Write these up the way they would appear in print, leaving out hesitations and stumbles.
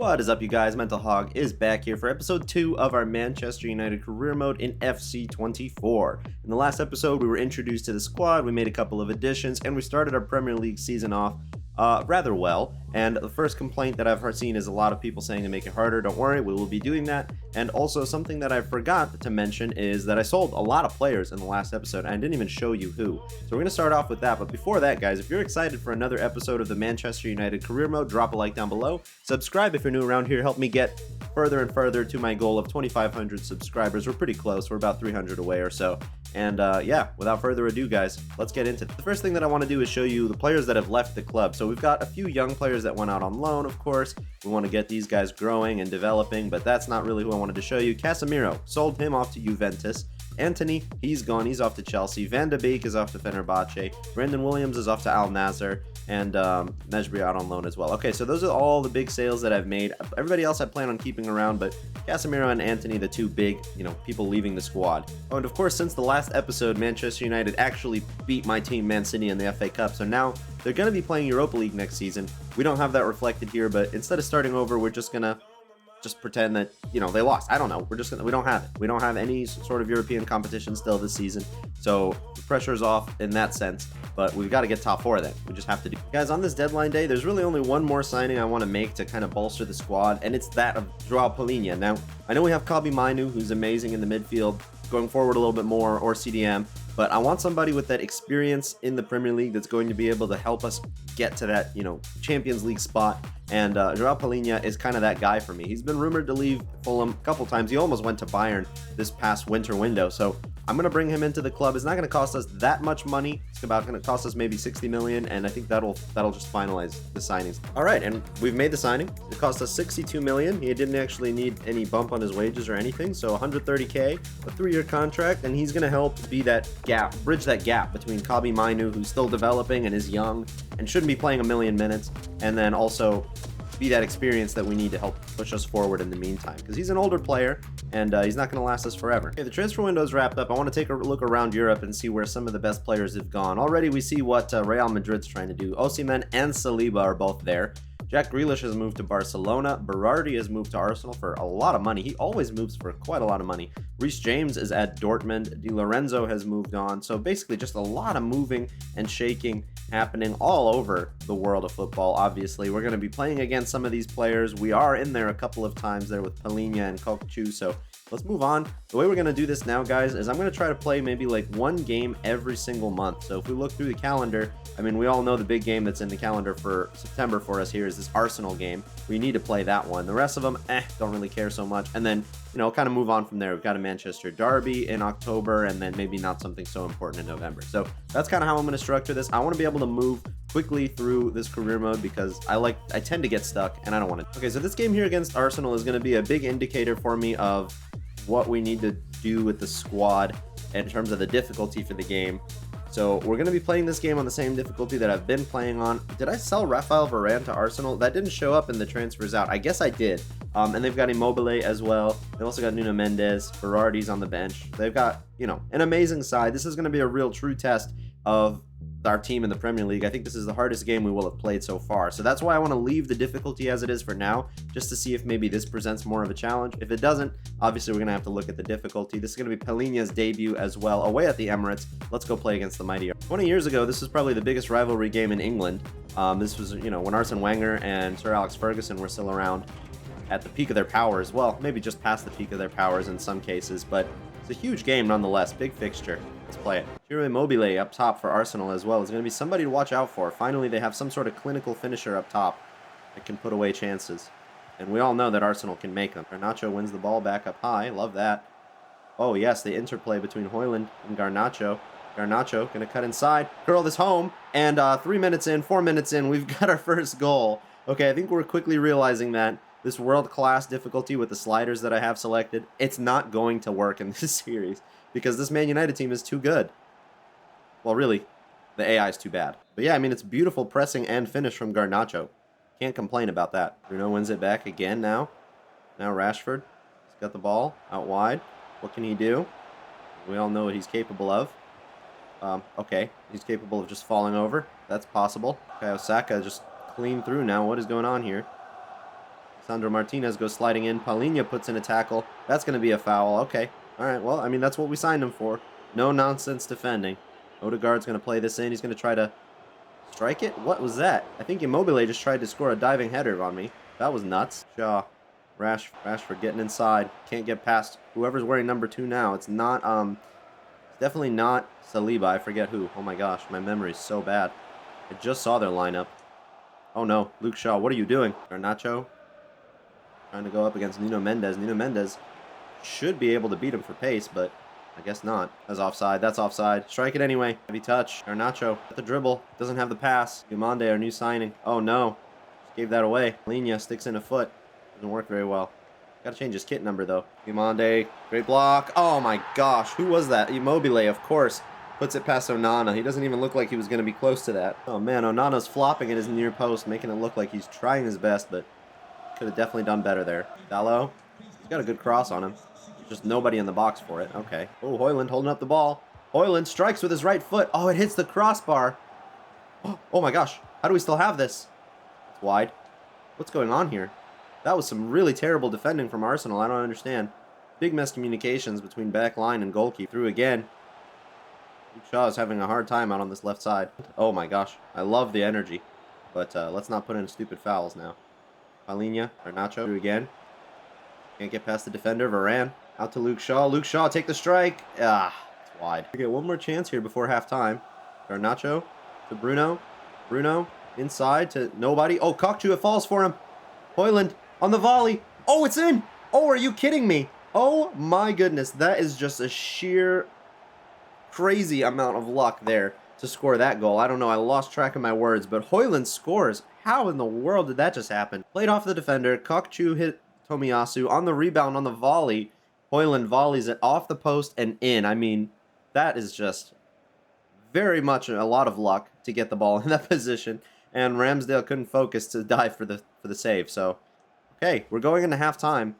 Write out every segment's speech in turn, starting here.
What is up, you guys? Mental Hog is back here for episode 2 of our Manchester United career mode in FC24. In the last episode, we were introduced to the squad, we made a couple of additions, and we started our Premier League season off rather well. And the first complaint that I've seen is a lot of people saying to make it harder. Don't worry, we will be doing that. And also, something that I forgot to mention is that I sold a lot of players in the last episode, and I didn't even show you who. So we're going to start off with that. But before that, guys, if you're excited for another episode of the Manchester United career mode, drop a like down below. Subscribe if you're new around here. Help me get further and further to my goal of 2,500 subscribers. We're pretty close. We're about 300 away or so. And yeah, without further ado, guys, let's get into it. The first thing that I want to do is show you the players that have left the club. So we've got a few young players that went out on loan, of course. We want to get these guys growing and developing, but that's not really who I wanted to show you. Casemiro, sold him off to Juventus. Antony, he's gone. He's off to Chelsea. Van de Beek is off to Fenerbahce. Brandon Williams is off to Al Nassr. And Mejbri out on loan as well. Okay, so those are all the big sales that I've made. Everybody else I plan on keeping around, but Casemiro and Antony, the two big, people leaving the squad. Oh, and of course, since the last episode, Manchester United actually beat my team, Man City, in the FA Cup. So now they're going to be playing Europa League next season. We don't have that reflected here, but instead of starting over, we're just going to pretend that they lost. I don't know. We don't have it. We don't have any sort of European competition still this season, so the pressure is off in that sense. But we've got to get top 4 then. We just have to do. Guys, on this deadline day, there's really only one more signing I want to make to kind of bolster the squad, and it's that of Joao Palhinha. Now, I know we have Kobbie Mainoo, who's amazing in the midfield, going forward a little bit more, or CDM. But I want somebody with that experience in the Premier League that's going to be able to help us get to that, Champions League spot. And Joao Palhinha is kind of that guy for me. He's been rumored to leave Fulham a couple times. He almost went to Bayern this past winter window. So I'm going to bring him into the club. It's not going to cost us that much money. It's about going to cost us maybe 60 million, and I think that'll just finalize the signings. All right, and we've made the signing. It cost us 62 million. He didn't actually need any bump on his wages or anything. So 130k, a 3-year contract, and he's going to help be that gap, bridge that gap between Kobbie Mainoo, who's still developing and is young and shouldn't be playing a million minutes, and then also be that experience that we need to help push us forward in the meantime, because he's an older player and he's not going to last us forever. Okay, the transfer window is wrapped up. I want to take a look around Europe and see where some of the best players have gone. Already we see what Real Madrid's trying to do. Osimhen and Saliba are both there. Jack Grealish has moved to Barcelona. Berardi has moved to Arsenal for a lot of money. He always moves for quite a lot of money. Reece James is at Dortmund. Di Lorenzo has moved on. So basically just a lot of moving and shaking happening all over the world of football. Obviously, we're going to be playing against some of these players. We are in there a couple of times there with Palhinha and Kokchu. So let's move on. The way we're going to do this now, guys, is I'm going to try to play maybe like one game every single month. So if we look through the calendar, I mean, we all know the big game that's in the calendar for September for us here is this Arsenal game. We need to play that one. The rest of them, don't really care so much. And then, kind of move on from there. We've got a Manchester derby in October, and then maybe not something so important in November. So that's kind of how I'm going to structure this. I want to be able to move quickly through this career mode because I tend to get stuck, and I don't want to. Okay, so this game here against Arsenal is going to be a big indicator for me of what we need to do with the squad in terms of the difficulty for the game. So we're going to be playing this game on the same difficulty that I've been playing on. Did I sell Rafael Varane to Arsenal? That didn't show up in the transfers out. I guess I did. And they've got Immobile as well. They've also got Nuno Mendes. Berardi's on the bench. They've got, an amazing side. This is going to be a real true test of our team in the Premier League. I think this is the hardest game we will have played so far. So that's why I want to leave the difficulty as it is for now, just to see if maybe this presents more of a challenge. If it doesn't, obviously we're going to have to look at the difficulty. This is going to be Palhinha's debut as well, away at the Emirates. Let's go play against the mighty. 20 years ago, this was probably the biggest rivalry game in England. This was, when Arsene Wenger and Sir Alex Ferguson were still around at the peak of their powers. Well, maybe just past the peak of their powers in some cases, but it's a huge game nonetheless. Big fixture. Let's play it. Ciro Immobile up top for Arsenal as well is going to be somebody to watch out for. Finally, they have some sort of clinical finisher up top that can put away chances. And we all know that Arsenal can make them. Garnacho wins the ball back up high. Love that. Oh, yes, the interplay between Højlund and Garnacho. Garnacho going to cut inside, curl this home, and 4 minutes in, we've got our first goal. Okay, I think we're quickly realizing that this world-class difficulty with the sliders that I have selected, it's not going to work in this series because this Man United team is too good. Well, really, the AI is too bad. But yeah, I mean, it's beautiful pressing and finish from Garnacho. Can't complain about that. Bruno wins it back again now. Now Rashford. He's got the ball out wide. What can he do? We all know what he's capable of. Okay, he's capable of just falling over. That's possible. Okay, Osaka just clean through now. What is going on here? Sandro Martinez goes sliding in. Palhinha puts in a tackle. That's going to be a foul. Okay. All right. Well, I mean, that's what we signed him for. No nonsense defending. Odegaard's going to play this in. He's going to try to strike it. What was that? I think Immobile just tried to score a diving header on me. That was nuts. Shaw. Rashford getting inside. Can't get past whoever's wearing number 2 now. It's not, it's definitely not Saliba. I forget who. Oh my gosh, my memory's so bad. I just saw their lineup. Oh no, Luke Shaw, what are you doing? Garnacho trying to go up against Nuno Mendes. Nuno Mendes should be able to beat him for pace, but I guess not. That's offside. That's offside. Strike it anyway. Heavy touch. Garnacho at the dribble. Doesn't have the pass. Gumande, our new signing. Oh no. Just gave that away. Linha sticks in a foot. Doesn't work very well. Got to change his kit number though. Gumande. Great block. Oh my gosh. Who was that? Immobile, of course. Puts it past Onana. He doesn't even look like he was going to be close to that. Oh man, Onana's flopping at his near post, making it look like he's trying his best, but could have definitely done better there. Dalot. He's got a good cross on him. Just nobody in the box for it. Okay. Oh, Højlund holding up the ball. Højlund strikes with his right foot. Oh, it hits the crossbar. Oh my gosh. How do we still have this? It's wide. What's going on here? That was some really terrible defending from Arsenal. I don't understand. Big miscommunications between back line and goalkeeper. Through again. Luke Shaw is having a hard time out on this left side. Oh my gosh. I love the energy. But let's not put in stupid fouls now. Palhinha. Garnacho. Through again. Can't get past the defender. Varane. Out to Luke Shaw. Luke Shaw, take the strike. Ah, it's wide. We get one more chance here before halftime. Garnacho to Bruno. Bruno inside to nobody. Oh, Kokchu, it falls for him. Højlund on the volley. Oh, it's in. Oh, are you kidding me? Oh my goodness. That is just a sheer crazy amount of luck there to score that goal. I don't know. I lost track of my words, but Højlund scores. How in the world did that just happen? Played off the defender. Kokchu hit Tomiyasu on the rebound on the volley. Højlund volleys it off the post and in. I mean, that is just very much a lot of luck to get the ball in that position. And Ramsdale couldn't focus to dive for the save. So, okay, we're going into halftime.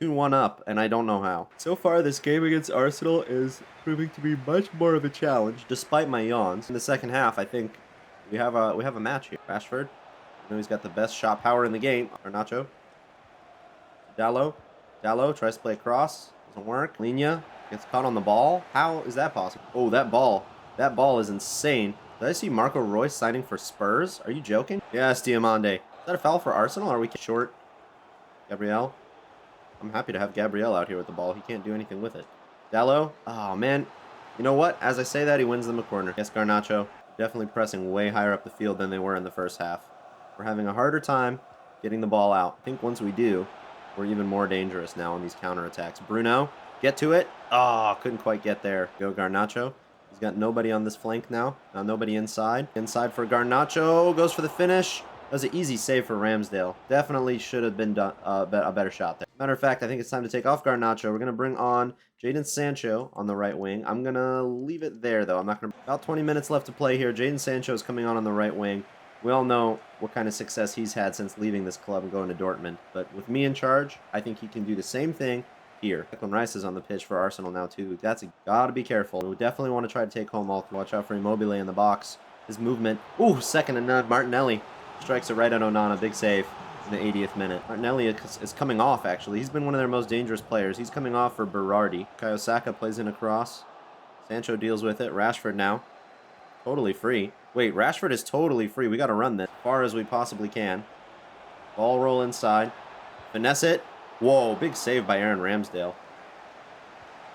2-1 up, and I don't know how. So far, this game against Arsenal is proving to be much more of a challenge, despite my yawns. In the second half, I think we have a match here. Rashford, I know he's got the best shot power in the game. Garnacho. Dalot. Dalot tries to play across. Doesn't work. Linha gets caught on the ball. How is that possible? Oh, that ball. That ball is insane. Did I see Marco Reus signing for Spurs? Are you joking? Yes, Diomande. Is that a foul for Arsenal? Are we short? Gabriel. I'm happy to have Gabriel out here with the ball. He can't do anything with it. Dalot. Oh, man. You know what? As I say that, he wins them a corner. Yes, Garnacho. Definitely pressing way higher up the field than they were in the first half. We're having a harder time getting the ball out. I think once we do, we're even more dangerous now on these counterattacks. Bruno, get to it. Oh, couldn't quite get there. Go Garnacho. He's got nobody on this flank now. Nobody inside. Inside for Garnacho. Goes for the finish. That was an easy save for Ramsdale. Definitely should have been done a better shot there. Matter of fact, I think it's time to take off Garnacho. We're going to bring on Jadon Sancho on the right wing. I'm going to leave it there, though. I'm not going to... About 20 minutes left to play here. Jadon Sancho is coming on the right wing. We all know what kind of success he's had since leaving this club and going to Dortmund. But with me in charge, I think he can do the same thing here. Declan Rice is on the pitch for Arsenal now, too. That's got to be careful. We definitely want to try to take home all. Watch out for Immobile in the box. His movement. Ooh, second and none. Martinelli strikes it right at Onana. Big save in the 80th minute. Martinelli is coming off, actually. He's been one of their most dangerous players. He's coming off for Berardi. Bukayo Saka plays in a cross. Sancho deals with it. Rashford now. Totally free. Wait, Rashford is totally free. We got to run this as far as we possibly can. Ball roll inside. Finesse it. Whoa, big save by Aaron Ramsdale.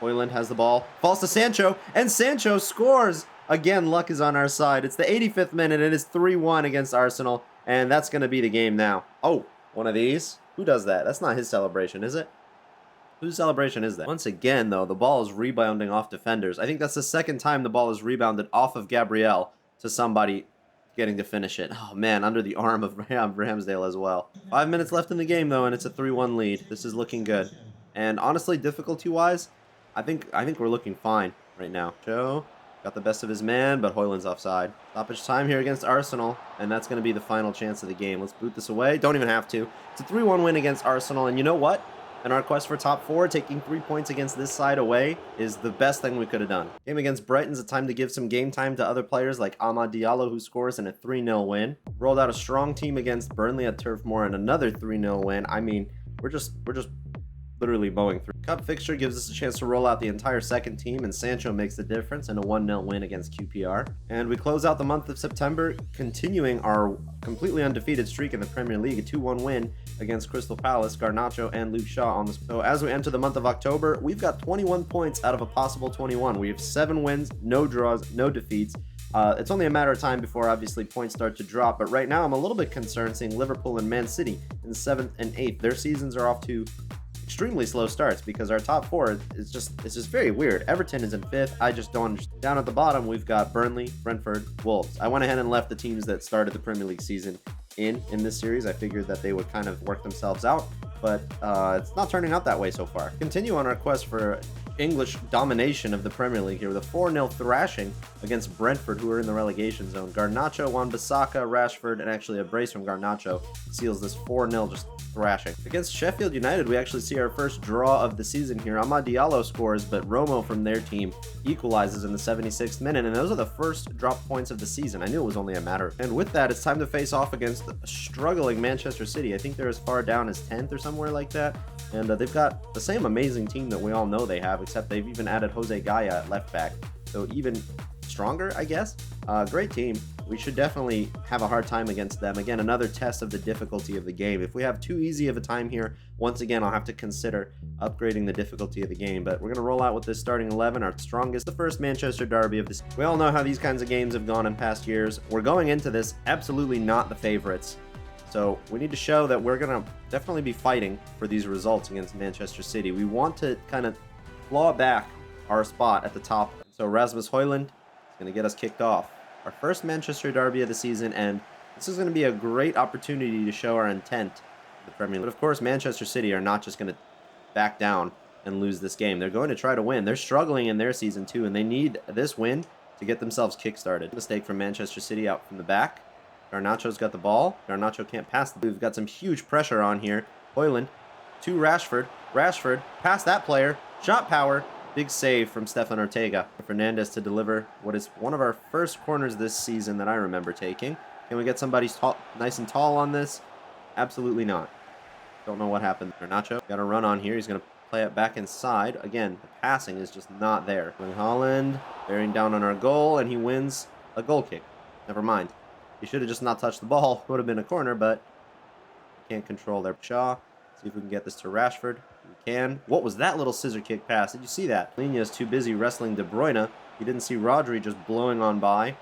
Højlund has the ball. Falls to Sancho, and Sancho scores. Again, luck is on our side. It's the 85th minute. It is 3-1 against Arsenal, and that's going to be the game now. Oh, one of these? Who does that? That's not his celebration, is it? Whose celebration is that? Once again, though, the ball is rebounding off defenders. I think that's the second time the ball is rebounded off of Gabriel to somebody getting to finish it. Oh, man, under the arm of Ramsdale as well. 5 minutes left in the game, though, and it's a 3-1 lead. This is looking good. And honestly, difficulty-wise, I think we're looking fine right now. Joe got the best of his man, but Højlund's offside. Stoppage time here against Arsenal, and that's going to be the final chance of the game. Let's boot this away. Don't even have to. It's a 3-1 win against Arsenal, and you know what? And our quest for top 4, taking 3 points against this side away, is the best thing we could have done. Game against Brighton's a time to give some game time to other players like Amad Diallo, who scores in a 3-0 win. Rolled out a strong team against Burnley at Turf Moor and another 3-0 win. I mean, we're just literally mowing through. Cup fixture gives us a chance to roll out the entire second team, and Sancho makes the difference in a 1-0 win against QPR. And we close out the month of September, continuing our completely undefeated streak in the Premier League, a 2-1 win against Crystal Palace, Garnacho and Luke Shaw on the. So as we enter the month of October, we've got 21 points out of a possible 21. We have 7 wins, no draws, no defeats. It's only a matter of time before obviously points start to drop, but right now I'm a little bit concerned seeing Liverpool and Man City in 7th and 8th. Their seasons are off to extremely slow starts because our top 4 is just very weird. Everton is in 5th. I just don't understand. Down at the bottom, we've got Burnley, Brentford, Wolves. I went ahead and left the teams that started the Premier League season in this series. I figured that they would kind of work themselves out, but it's not turning out that way so far. Continue on our quest for English domination of the Premier League here with a 4-0 thrashing against Brentford, who are in the relegation zone. Garnacho, Wan-Bissaka, Rashford, and actually a brace from Garnacho seals this 4-0 just thrashing. Against Sheffield United, we actually see our first draw of the season here. Amad Diallo scores, but Romo from their team equalizes in the 76th minute, and those are the first drop points of the season. I knew it was only a matter. And with that, it's time to face off against a struggling Manchester City. I think they're as far down as 10th or somewhere like that. And they've got the same amazing team that we all know they have, except they've even added Jose Gaya at left back. So even stronger, I guess. Great team. We should definitely have a hard time against them. Again, another test of the difficulty of the game. If we have too easy of a time here, once again, I'll have to consider upgrading the difficulty of the game. But we're going to roll out with this starting 11, our strongest, the first Manchester derby of this. We all know how these kinds of games have gone in past years. We're going into this absolutely not the favorites. So we need to show that we're going to definitely be fighting for these results against Manchester City. We want to kind of claw back our spot at the top. So Rasmus Højlund is going to get us kicked off. Our first Manchester derby of the season, and this is going to be a great opportunity to show our intent in the Premier League. But of course, Manchester City are not just going to back down and lose this game. They're going to try to win. They're struggling in their season too, and they need this win to get themselves kick-started. Mistake from Manchester City out from the back. Garnacho's got the ball. Garnacho can't pass. We've got some huge pressure on here. Højlund to Rashford. Rashford past that player. Shot power. Big save from Stefan Ortega. Fernandes to deliver what is one of our first corners this season that I remember taking. Can we get somebody nice and tall on this? Absolutely not. Don't know what happened. Garnacho got a run on here. He's going to play it back inside. Again, the passing is just not there. Haaland bearing down on our goal, and he wins a goal kick. Never mind. He should have just not touched the ball. It would have been a corner, but can't control their Shaw. See if we can get this to Rashford. We can. What was that little scissor kick pass? Did you see that? Linha's too busy wrestling De Bruyne. He didn't see Rodri just blowing on by.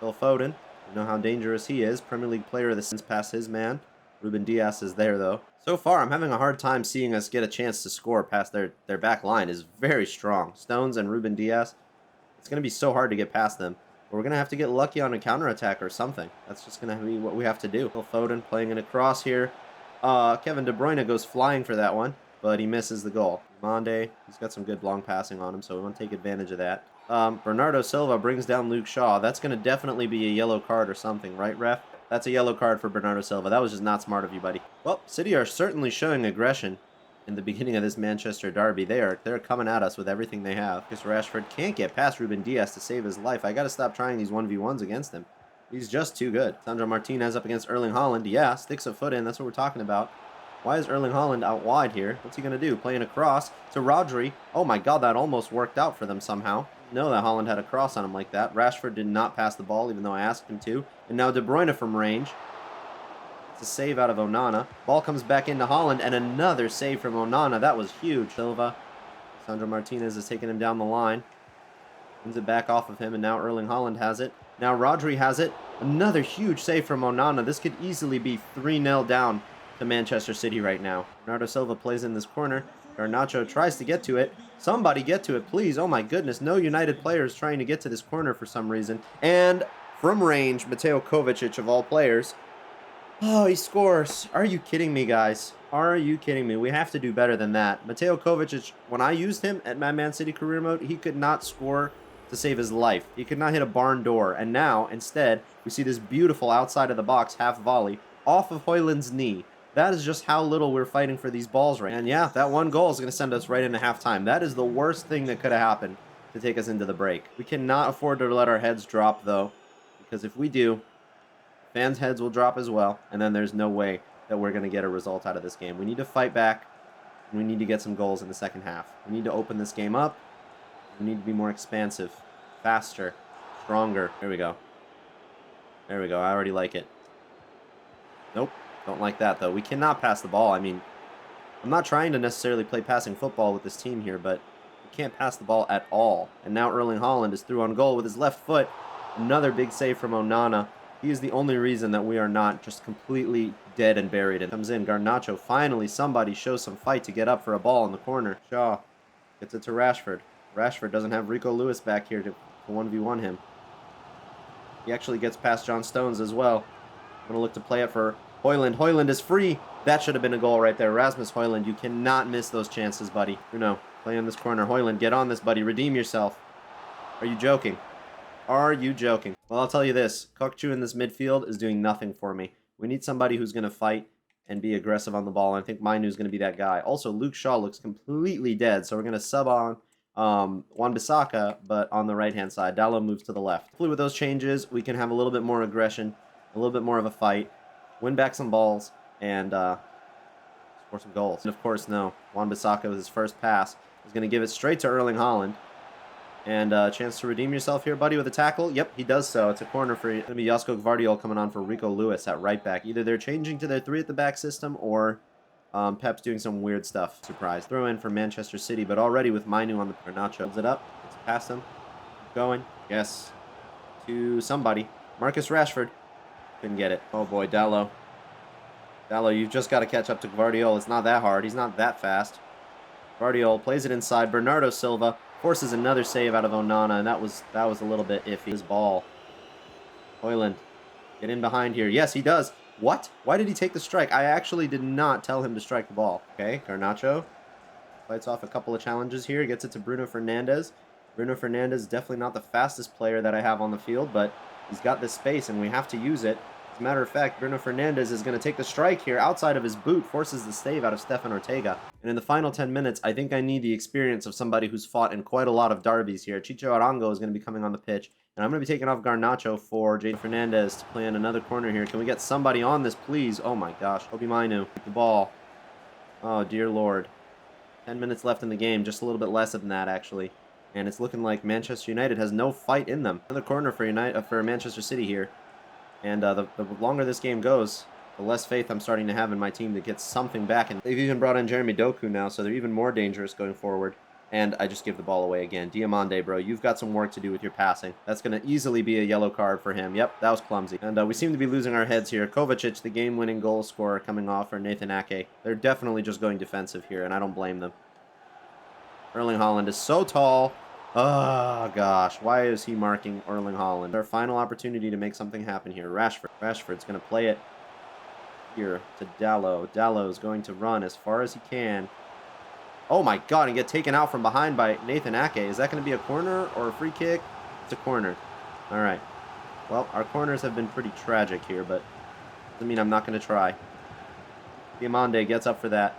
Phil Foden. You know how dangerous he is. Premier League player of the season past his man. Ruben Dias is there, though. So far, I'm having a hard time seeing us get a chance to score past their back line is very strong. Stones and Ruben Dias. It's going to be so hard to get past them. We're going to have to get lucky on a counterattack or something. That's just going to be what we have to do. Phil Foden playing in a cross here. Kevin De Bruyne goes flying for that one, but he misses the goal. Mande, he's got some good long passing on him, so we want to take advantage of that. Bernardo Silva brings down Luke Shaw. That's going to definitely be a yellow card or something, right, ref? That's a yellow card for Bernardo Silva. That was just not smart of you, buddy. Well, City are certainly showing aggression in the beginning of this Manchester derby. They're coming at us with everything they have. Because Rashford can't get past Ruben Dias to save his life. I got to stop trying these 1v1s against him. He's just too good. Sandro Martinez up against Erling Haaland. Yeah, sticks a foot in. That's what we're talking about. Why is Erling Haaland out wide here? What's he going to do? Playing a cross to Rodri. Oh my god, that almost worked out for them somehow. Know that Haaland had a cross on him like that. Rashford did not pass the ball, even though I asked him to. And now De Bruyne from range. It's a save out of Onana. Ball comes back into Haaland, and another save from Onana. That was huge. Silva. Sandro Martinez is taking him down the line. Wins it back off of him, and now Erling Haaland has it. Now Rodri has it. Another huge save from Onana. This could easily be 3-0 down to Manchester City right now. Bernardo Silva plays in this corner. Garnacho tries to get to it. Somebody get to it, please. Oh my goodness. No United players trying to get to this corner for some reason. And from range, Mateo Kovacic of all players. Oh, he scores. Are you kidding me, guys? Are you kidding me? We have to do better than that. Mateo Kovacic, when I used him at my Man City career mode, he could not score to save his life. He could not hit a barn door. And now, instead, we see this beautiful outside of the box half volley off of Højlund's knee. That is just how little we're fighting for these balls right now. And yeah, that one goal is going to send us right into halftime. That is the worst thing that could have happened to take us into the break. We cannot afford to let our heads drop, though, because if we do, fans' heads will drop as well, and then there's no way that we're going to get a result out of this game. We need to fight back, and we need to get some goals in the second half. We need to open this game up. We need to be more expansive, faster, stronger. There we go. There we go. I already like it. Nope. Don't like that, though. We cannot pass the ball. I mean, I'm not trying to necessarily play passing football with this team here, but we can't pass the ball at all. And now Erling Haaland is through on goal with his left foot. Another big save from Onana. He is the only reason that we are not just completely dead and buried. And comes in. Garnacho. Finally, somebody shows some fight to get up for a ball in the corner. Shaw gets it to Rashford. Rashford doesn't have Rico Lewis back here to 1v1 him. He actually gets past John Stones as well. I'm going to look to play it for Højlund. Højlund is free. That should have been a goal right there. Rasmus Højlund, you cannot miss those chances, buddy. Bruno, play in this corner. Højlund, get on this, buddy. Redeem yourself. Are you joking? Are you joking? Well, I'll tell you this. Kokchu in this midfield is doing nothing for me. We need somebody who's going to fight and be aggressive on the ball. And I think Mainu's going to be that guy. Also, Luke Shaw looks completely dead, so we're going to sub on Wan-Bissaka, but on the right-hand side. Dalot moves to the left. Hopefully with those changes, we can have a little bit more aggression, a little bit more of a fight, win back some balls, and score some goals. And of course, no. Wan-Bissaka with his first pass is going to give it straight to Erling Haaland. And a chance to redeem yourself here, buddy, with a tackle. Yep, he does so. It's a corner for you. It's going to be Josko Gvardiol coming on for Rico Lewis at right back. Either they're changing to their 3 at the back system, or Pep's doing some weird stuff. Surprise. Throw in for Manchester City, but already with Mainu on the Garnacho. Holds it up. It's past him. Keep going. Yes. To somebody. Marcus Rashford. Couldn't get it. Oh boy, Dalot. Dalot, you've just got to catch up to Gvardiol. It's not that hard. He's not that fast. Gvardiol plays it inside. Bernardo Silva forces another save out of Onana, and that was a little bit iffy. His ball. Højlund. Get in behind here. Yes, he does. What? Why did he take the strike? I actually did not tell him to strike the ball. Okay, Garnacho fights off a couple of challenges here. Gets it to Bruno Fernandes. Bruno Fernandes is definitely not the fastest player that I have on the field, but he's got this space, and we have to use it. As a matter of fact, Bruno Fernandes is going to take the strike here outside of his boot, forces the save out of Stefan Ortega. And in the final 10 minutes, I think I need the experience of somebody who's fought in quite a lot of derbies here. Chicho Arango is going to be coming on the pitch, and I'm going to be taking off Garnacho for Jade Fernandez to play in another corner here. Can we get somebody on this, please? Oh my gosh. Kobe Mainu, the ball. Oh, dear Lord. 10 minutes left in the game, just a little bit less than that, actually. And it's looking like Manchester United has no fight in them. Another corner for Manchester City here. And the longer this game goes, the less faith I'm starting to have in my team to get something back. And they've even brought in Jeremy Doku now, so they're even more dangerous going forward. And I just give the ball away again. Diamande, bro, you've got some work to do with your passing. That's going to easily be a yellow card for him. Yep, that was clumsy. And we seem to be losing our heads here. Kovacic, the game-winning goal scorer, coming off for Nathan Ake. They're definitely just going defensive here, and I don't blame them. Erling Haaland is so tall. Oh, gosh. Why is he marking Erling Haaland? Our final opportunity to make something happen here. Rashford. Rashford's going to play it here to Dalot. Dalot is going to run as far as he can. Oh, my God. And get taken out from behind by Nathan Ake. Is that going to be a corner or a free kick? It's a corner. All right. Well, our corners have been pretty tragic here, but doesn't mean I'm not going to try. Diamande gets up for that.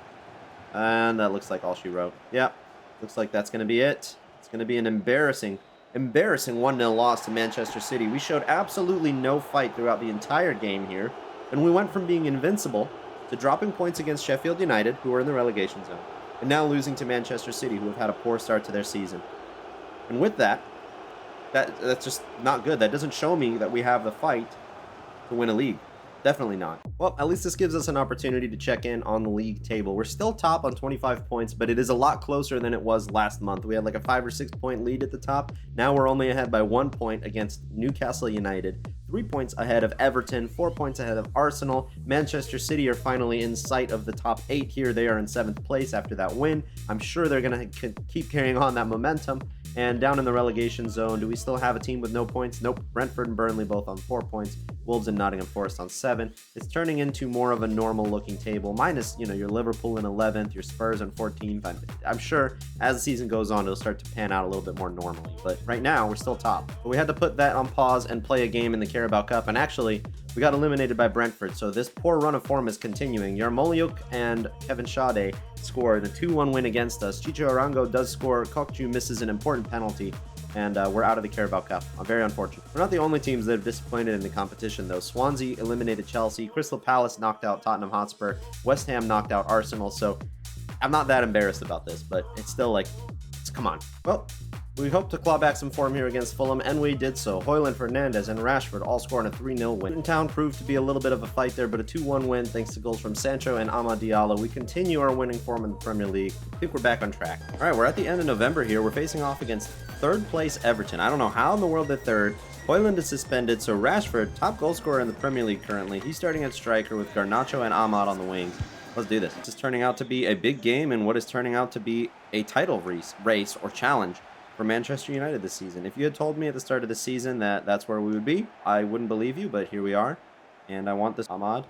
And that looks like all she wrote. Yep. Looks like that's going to be it. It's going to be an embarrassing 1-0 loss to Manchester City. We showed absolutely no fight throughout the entire game here, and we went from being invincible to dropping points against Sheffield United, who are in the relegation zone, and now losing to Manchester City, who have had a poor start to their season. And with that's just not good. That doesn't show me that we have the fight to win a league. Definitely not. Well, at least this gives us an opportunity to check in on the league table. We're still top on 25 points, but it is a lot closer than it was last month. We had like a 5 or 6 point lead at the top. Now we're only ahead by 1 point against Newcastle United, 3 points ahead of Everton, 4 points ahead of Arsenal. Manchester City are finally in sight of the top 8 here. They are in 7th place after that win. I'm sure they're going to keep carrying on that momentum. And down in the relegation zone, do we still have a team with no points? Nope. Brentford and Burnley both on 4 points. Wolves and Nottingham Forest on 7. It's turning into more of a normal-looking table, minus, your Liverpool in 11th, your Spurs in 14th. I'm sure as the season goes on, it'll start to pan out a little bit more normally. But right now, we're still top. But we had to put that on pause and play a game in the Carabao Cup. And actually, We got eliminated by Brentford, so this poor run of form is continuing. Yarmolyuk and Kevin Schade score the 2-1 win against us. Chicho Arango does score. Kokchu misses an important penalty, and we're out of the Carabao Cup. Very unfortunate. We're not the only teams that have disappointed in the competition, though. Swansea eliminated Chelsea. Crystal Palace knocked out Tottenham Hotspur. West Ham knocked out Arsenal, so I'm not that embarrassed about this, but it's still like, come on. Well, we hope to claw back some form here against Fulham, and we did so. Højlund, Fernandes, and Rashford all scoring a 3-0 win. Luton Town proved to be a little bit of a fight there, but a 2-1 win thanks to goals from Sancho and Amad Diallo. We continue our winning form in the Premier League. I think we're back on track. All right, we're at the end of November here. We're facing off against third place Everton. I don't know how in the world they're third. Højlund is suspended, so Rashford, top goal scorer in the Premier League currently. He's starting at striker with Garnacho and Amad on the wings. Let's do this. This is turning out to be a big game and what is turning out to be a title race or challenge for Manchester United this season. If you had told me at the start of the season that that's where we would be, I wouldn't believe you, but here we are. And I want this Amad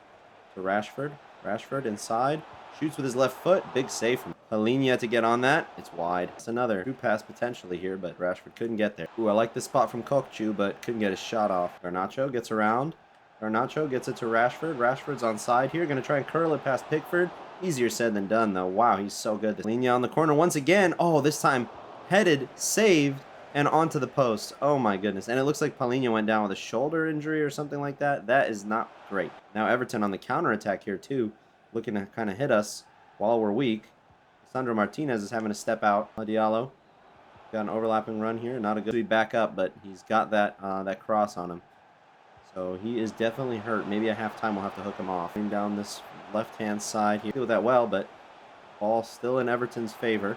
to Rashford. Rashford inside. Shoots with his left foot. Big save from Palhinha to get on that. It's wide. It's another through pass potentially here, but Rashford couldn't get there. Ooh, I like this spot from Kokchu, but couldn't get his shot off. Garnacho gets around. Garnacho gets it to Rashford. Rashford's on side here. Going to try and curl it past Pickford. Easier said than done, though. Wow, he's so good. Palhinha on the corner once again. Oh, this time headed, saved, and onto the post. Oh my goodness. And it looks like Palhinha went down with a shoulder injury or something like that. That is not great. Now Everton on the counterattack here too, looking to kind of hit us while we're weak. Sandro Martinez is having to step out. Diallo got an overlapping run here. Not a good back up, but he's got that that cross on him. So he is definitely hurt. Maybe at halftime we'll have to hook him off. Down this left-hand side. He did that well, but ball still in Everton's favor.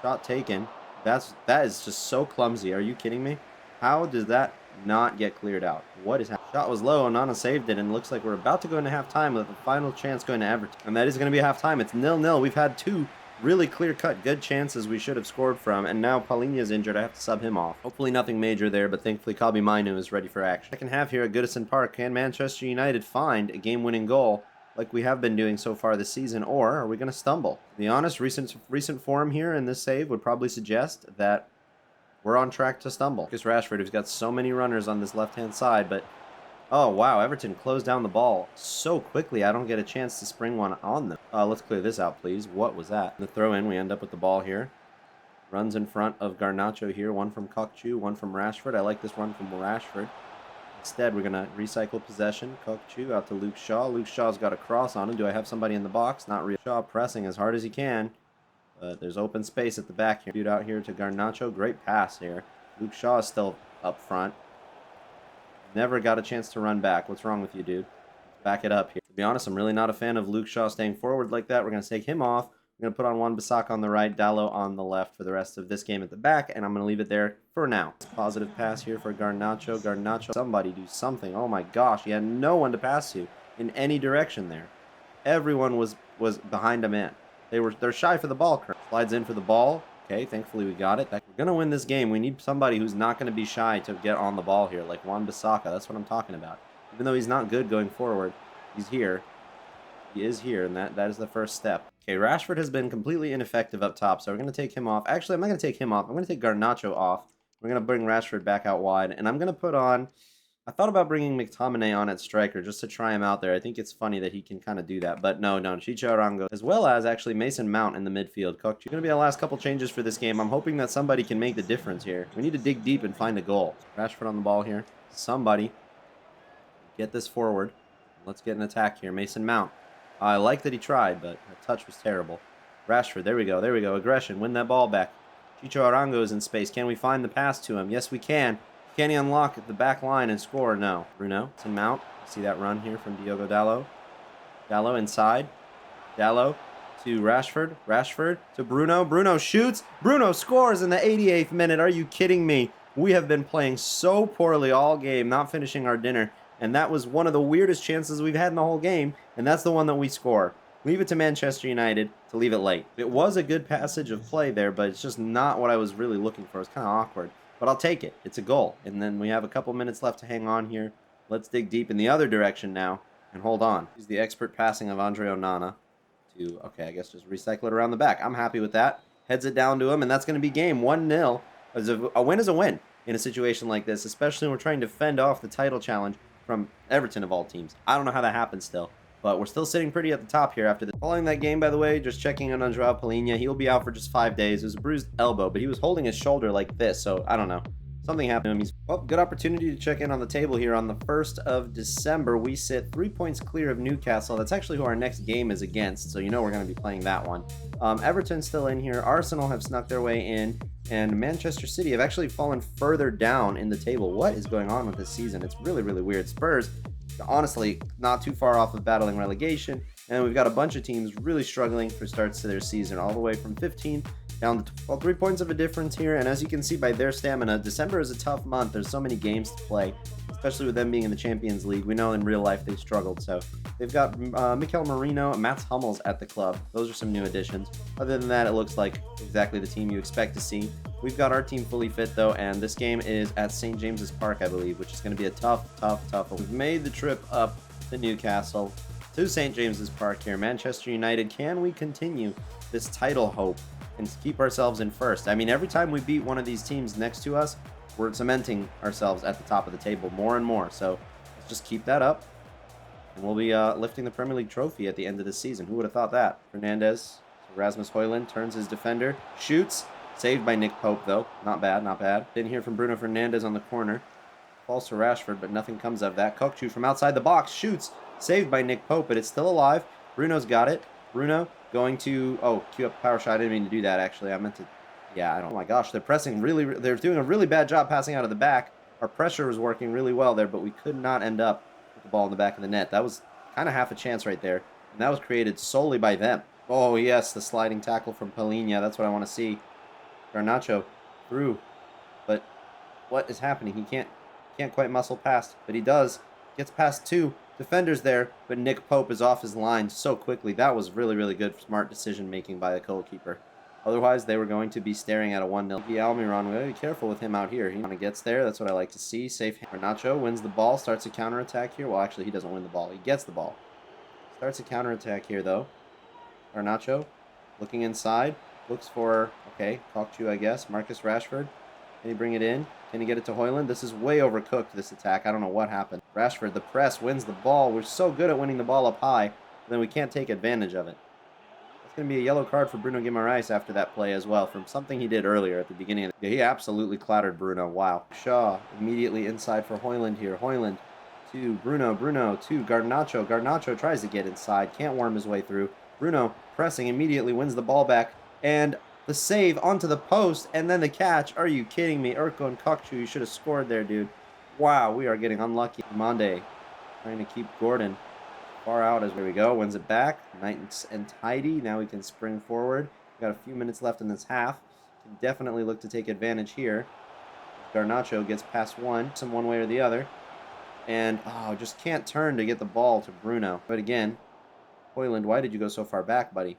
Shot taken. That is just so clumsy. Are you kidding me? How does that not get cleared out? What is happening? Shot was low. Onana saved it, and it looks like we're about to go into halftime with the final chance going to Everton. And that is going to be halftime. It's 0-0. We've had two really clear-cut good chances we should have scored from, and now Palhinha is injured. I have to sub him off. Hopefully nothing major there, but thankfully Kobbie Mainoo is ready for action. Second half here at Goodison Park. Can Manchester United find a game-winning goal like we have been doing so far this season, or are we going to stumble? To be honest, recent form here in this save would probably suggest that we're on track to stumble. Because Rashford, who's got so many runners on this left-hand side, but oh wow, Everton closed down the ball so quickly I don't get a chance to spring one on them. Let's clear this out, please. What was that? The throw in, we end up with the ball here. Runs in front of Garnacho here, one from Kokchu, one from Rashford. I like this run from Rashford. Instead, we're going to recycle possession. Kokchu out to Luke Shaw. Luke Shaw's got a cross on him. Do I have somebody in the box? Not really. Shaw pressing as hard as he can. But there's open space at the back here. Dude out here to Garnacho. Great pass here. Luke Shaw is still up front. Never got a chance to run back. What's wrong with you, dude? Back it up here. To be honest, I'm really not a fan of Luke Shaw staying forward like that. We're going to take him off. I'm going to put on Wan-Bissaka on the right, Dalot on the left for the rest of this game at the back, and I'm going to leave it there for now. Positive pass here for Garnacho. Garnacho, somebody do something. Oh my gosh, he had no one to pass to in any direction there. Everyone was behind a man. They're shy for the ball. Slides in for the ball. Okay, thankfully we got it. We're going to win this game. We need somebody who's not going to be shy to get on the ball here, like Wan-Bissaka. That's what I'm talking about. Even though he's not good going forward, he's here. He is here, and that is the first step. Okay, Rashford has been completely ineffective up top, so we're going to take him off. Actually, I'm not going to take him off. I'm going to take Garnacho off. We're going to bring Rashford back out wide, and I'm going to put on... I thought about bringing McTominay on at striker just to try him out there. I think it's funny that he can kind of do that, but no, Chicho Arango, as well as actually Mason Mount in the midfield. Kokchu. Going to be our last couple changes for this game. I'm hoping that somebody can make the difference here. We need to dig deep and find a goal. Rashford on the ball here. Somebody get this forward. Let's get an attack here. Mason Mount. I like that he tried, but the touch was terrible. Rashford, there we go. Aggression, win that ball back. Chicho Arango is in space. Can we find the pass to him? Yes, we can. Can he unlock the back line and score? No. Bruno, it's in Mount. See that run here from Diogo Dalot. Dalot inside. Dalot to Rashford. Rashford to Bruno. Bruno shoots. Bruno scores in the 88th minute. Are you kidding me? We have been playing so poorly all game, not finishing our dinner. And that was one of the weirdest chances we've had in the whole game, and that's the one that we score. Leave it to Manchester United to leave it late. It was a good passage of play there, but it's just not what I was really looking for. It's kind of awkward, but I'll take it. It's a goal, and then we have a couple minutes left to hang on here. Let's dig deep in the other direction now and hold on. Use the expert passing of Andre Onana to, okay, I guess just recycle it around the back. I'm happy with that. Heads it down to him, and that's going to be game 1-0. A win is a win in a situation like this, especially when we're trying to fend off the title challenge from Everton of all teams. I don't know how that happened still. But we're still sitting pretty at the top here after the following that game, by the way, just checking in on Joao Palhinha. He'll be out for just 5 days. It was a bruised elbow, but he was holding his shoulder like this, so I don't know. Something happened to him. Well, good opportunity to check in on the table here. On the 1st of December, we sit 3 points clear of Newcastle. That's actually who our next game is against, so you know we're going to be playing that one. Everton's still in here. Arsenal have snuck their way in, and Manchester City have actually fallen further down in the table. What is going on with this season? It's really, really weird. Spurs, honestly, not too far off of battling relegation, and we've got a bunch of teams really struggling for starts to their season, all the way from 15th down to 12. 3 points of a difference here, and as you can see by their stamina, December is a tough month. There's so many games to play, especially with them being in the Champions League. We know in real life they struggled, so they've got Mikel Merino and Mats Hummels at the club. Those are some new additions. Other than that, it looks like exactly the team you expect to see. We've got our team fully fit, though, and this game is at St. James's Park, I believe, which is going to be a tough one. We've made the trip up to Newcastle, to St. James's Park here. Manchester United, can we continue this title hope and keep ourselves in first? I mean, every time we beat one of these teams next to us, we're cementing ourselves at the top of the table more and more. So let's just keep that up, and we'll be lifting the Premier League trophy at the end of the season. Who would have thought that? Fernandez, Rasmus Højlund turns his defender, shoots, saved by Nick Pope though. Not bad, not bad. Didn't hear from Bruno Fernandes on the corner. Falls to Rashford, but nothing comes of that. Kokchu from outside the box shoots, saved by Nick Pope, but it's still alive. Bruno's got it. Bruno going to, oh, cue up power shot. I didn't mean to do that, actually. I meant to, yeah, I don't, oh my gosh, they're pressing really, they're doing a really bad job passing out of the back. Our pressure was working really well there, but we could not end up with the ball in the back of the net. That was kind of half a chance right there, and that was created solely by them. Oh, yes, the sliding tackle from Palhinha. That's what I want to see. Garnacho through, but what is happening? He can't quite muscle past, but he does. Gets past two defenders there, but Nick Pope is off his line so quickly. That was really, really good, smart decision making by the goalkeeper. Otherwise, they were going to be staring at a 1-0. Almiron, we gotta be careful with him out here. He kind of gets there. That's what I like to see. Safe. Garnacho wins the ball, starts a counterattack here. Well, actually, he doesn't win the ball. He gets the ball. Starts a counterattack here, though. Garnacho looking inside. Looks for, okay, Kokchu, I guess. Marcus Rashford. Can he bring it in? Can he get it to Højlund? This is way overcooked, this attack. I don't know what happened. Rashford, the press, wins the ball. We're so good at winning the ball up high, but then we can't take advantage of it. That's going to be a yellow card for Bruno Guimaraes after that play as well, from something he did earlier at the beginning of the game. He absolutely clattered Bruno. Wow. Shaw immediately inside for Højlund here. Højlund to Bruno. Bruno to Garnacho. Garnacho tries to get inside. Can't worm his way through. Bruno pressing immediately wins the ball back. And the save onto the post, and then the catch. Are you kidding me? Urko and Kokchu, you should have scored there, dude. Wow, we are getting unlucky. Mande trying to keep Gordon far out as we go. Wins it back. Nice and tidy. Now we can spring forward. We've got a few minutes left in this half. Can definitely look to take advantage here. Garnacho gets past one way or the other. And, oh, just can't turn to get the ball to Bruno. But again, Højlund, why did you go so far back, buddy?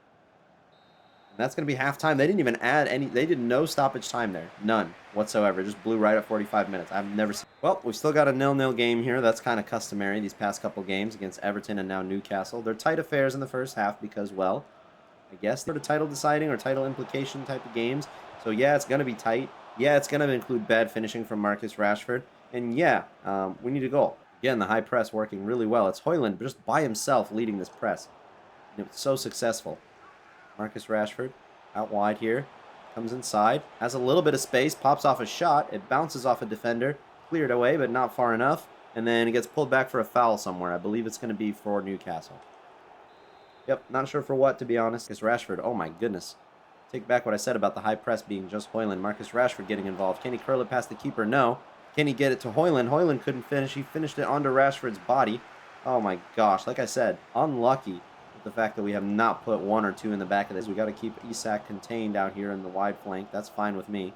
That's going to be halftime. They didn't even add any. They did no stoppage time there. None whatsoever. Just blew right at 45 minutes. I've never seen. Well, we've still got a 0-0 game here. That's kind of customary these past couple games against Everton and now Newcastle. They're tight affairs in the first half because, well, I guess they're the title deciding or title implication type of games. So, yeah, it's going to be tight. Yeah, it's going to include bad finishing from Marcus Rashford. And, yeah, we need a goal. Again, the high press working really well. It's Højlund just by himself leading this press. And it was so successful. Marcus Rashford out wide here, comes inside, has a little bit of space, pops off a shot, it bounces off a defender, cleared away but not far enough, and then it gets pulled back for a foul somewhere. I believe it's going to be for Newcastle. Yep, not sure for what, to be honest. It's Rashford. Oh my goodness. Take back what I said about the high press being just Højlund. Marcus Rashford getting involved. Can he curl it past the keeper? No. Can he get it to Højlund? Højlund couldn't finish. He finished it onto Rashford's body. Oh my gosh, like I said, unlucky. The fact that we have not put one or two in the back of this. We got to keep Isak contained out here in the wide flank. That's fine with me.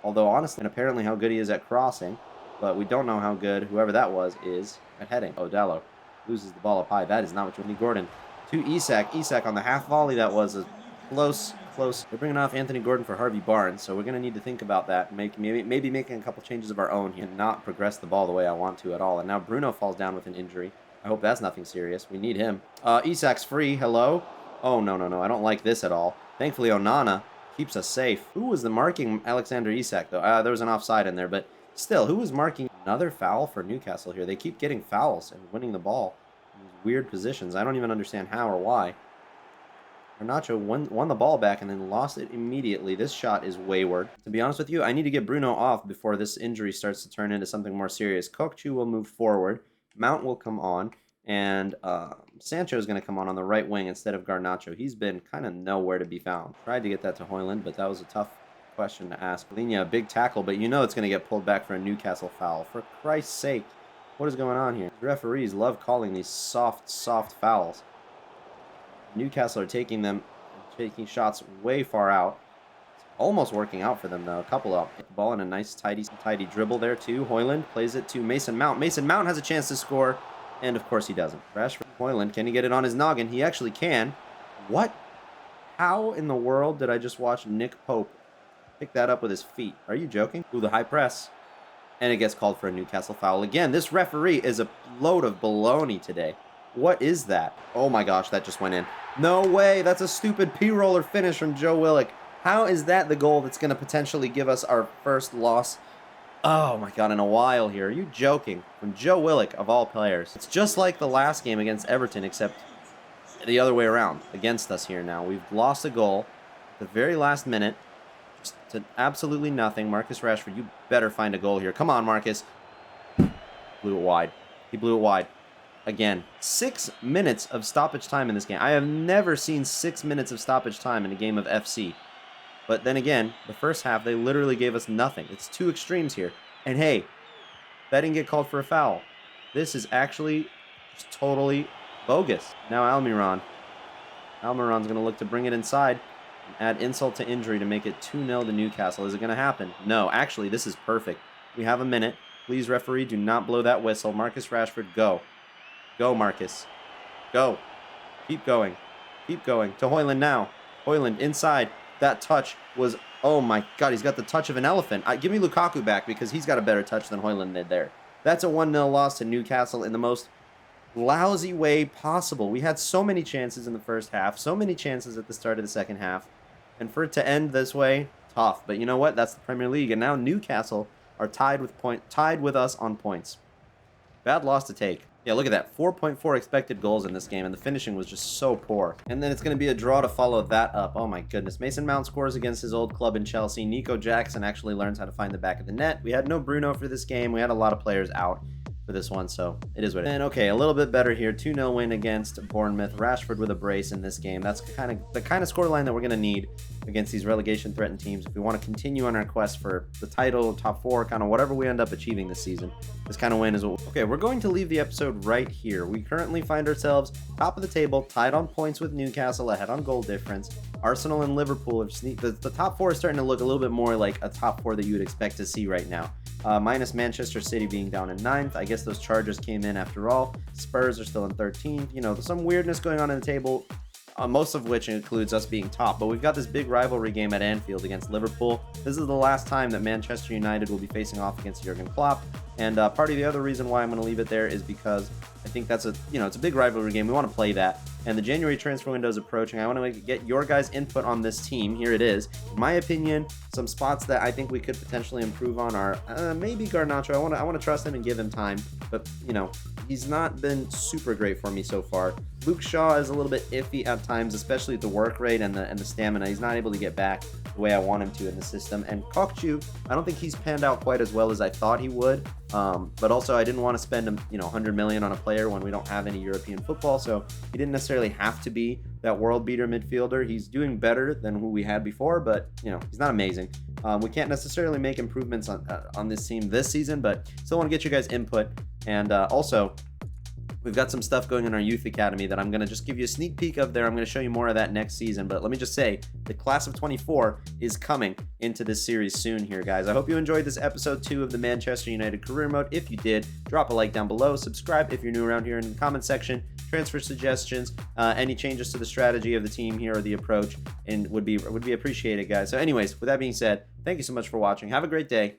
Although, honestly, and apparently how good he is at crossing, but we don't know how good whoever that was is at heading. Oh, Dalot loses the ball up high. That is not what you need. Gordon to Isak. Isak on the half volley. That was a close. They're bringing off Anthony Gordon for Harvey Barnes, so we're going to need to think about that. Maybe making a couple changes of our own here and not progress the ball the way I want to at all. And now Bruno falls down with an injury. I hope that's nothing serious. We need him. Isak's free. Hello? Oh, no. I don't like this at all. Thankfully, Onana keeps us safe. Who was the marking Alexander Isak, though? There was an offside in there, but Still, who was marking another foul for Newcastle here? They keep getting fouls and winning the ball in these weird positions. I don't even understand how or why. Garnacho won the ball back and then lost it immediately. This shot is wayward. To be honest with you, I need to get Bruno off before this injury starts to turn into something more serious. Kokchu will move forward. Mount will come on. And Sancho is going to come on the right wing instead of Garnacho. He's been kind of nowhere to be found. Tried to get that to Højlund, but that was a tough question to ask. Linia, a big tackle, but you know it's going to get pulled back for a Newcastle foul. For Christ's sake, what is going on here? The referees love calling these soft fouls. Newcastle are taking shots way far out. It's almost working out for them, though. A couple up. The ball in a nice, tidy dribble there, too. Højlund plays it to Mason Mount. Mason Mount has a chance to score, and of course he doesn't. Rashford, Højlund, can he get it on his noggin? He actually can. What? How in the world did I just watch Nick Pope pick that up with his feet? Are you joking? Ooh, the high press. And it gets called for a Newcastle foul again. This referee is a load of baloney today. What is that? Oh my gosh, that just went in. No way, that's a stupid P-roller finish from Joe Willock. How is that the goal that's going to potentially give us our first loss? Oh my god, in a while here. Are you joking? From Joe Willock, of all players. It's just like the last game against Everton, except the other way around. Against us here now. We've lost a goal at the very last minute. Just to absolutely nothing. Marcus Rashford, you better find a goal here. Come on, Marcus. Blew it wide. He blew it wide. Again, 6 minutes of stoppage time in this game. I have never seen 6 minutes of stoppage time in a game of FC. But then again, the first half, they literally gave us nothing. It's two extremes here. And hey, that didn't get called for a foul. This is actually just totally bogus. Now Almiron. Almiron's going to look to bring it inside and add insult to injury to make it 2-0 to Newcastle. Is it going to happen? No, actually, this is perfect. We have a minute. Please, referee, do not blow that whistle. Marcus Rashford, go. Go, Marcus. Go. Keep going. Keep going. To Højlund now. Højlund inside. That touch was... Oh, my God. He's got the touch of an elephant. Give me Lukaku back because he's got a better touch than Højlund did there. That's a 1-0 loss to Newcastle in the most lousy way possible. We had so many chances in the first half. So many chances at the start of the second half. And for it to end this way, tough. But you know what? That's the Premier League. And now Newcastle are tied with us on points. Bad loss to take. Yeah, look at that. 4.4 expected goals in this game, and the finishing was just so poor. And then it's going to be a draw to follow that up. Oh my goodness. Mason Mount scores against his old club in Chelsea. Nico Jackson actually learns how to find the back of the net. We had no Bruno for this game. We had a lot of players out for this one, so it is what it is. And okay, a little bit better here. 2-0 win against Bournemouth. Rashford with a brace in this game. That's the kind of scoreline that we're going to need against these relegation-threatened teams if we want to continue on our quest for the title, top four, kind of whatever we end up achieving this season. This kind of win is what... Okay, we're going to leave the episode right here. We currently find ourselves top of the table, tied on points with Newcastle, ahead on goal difference. Arsenal and Liverpool have the top four is starting to look a little bit more like a top four that you would expect to see right now. Minus Manchester City being down in 9th. I guess those Chargers came in after all. Spurs are still in 13th. You know, there's some weirdness going on in the table, most of which includes us being top. But we've got this big rivalry game at Anfield against Liverpool. This is the last time that Manchester United will be facing off against Jurgen Klopp. And part of the other reason why I'm going to leave it there is because I think that's it's a big rivalry game. We want to play that. And the January transfer window is approaching. I want to get your guys' input on this team. Here it is. In my opinion, some spots that I think we could potentially improve on are maybe Garnacho. I want to trust him and give him time. But, he's not been super great for me so far. Luke Shaw is a little bit iffy at times, especially at the work rate and the stamina. He's not able to get back the way I want him to in the system. And Kokchu, I don't think he's panned out quite as well as I thought he would. But also I didn't want to spend 100 million on a player when we don't have any European football, so he didn't necessarily have to be that world beater midfielder. He's doing better than who we had before, but he's not amazing. We can't necessarily make improvements on this team this season, but still want to get you guys input. And also, we've got some stuff going in our youth academy that I'm going to just give you a sneak peek of there. I'm going to show you more of that next season. But let me just say, the class of 24 is coming into this series soon here, guys. I hope you enjoyed this episode 2 of the Manchester United Career Mode. If you did, drop a like down below. Subscribe if you're new around here in the comment section. Transfer suggestions, any changes to the strategy of the team here or the approach, and would be appreciated, guys. So anyways, with that being said, thank you so much for watching. Have a great day.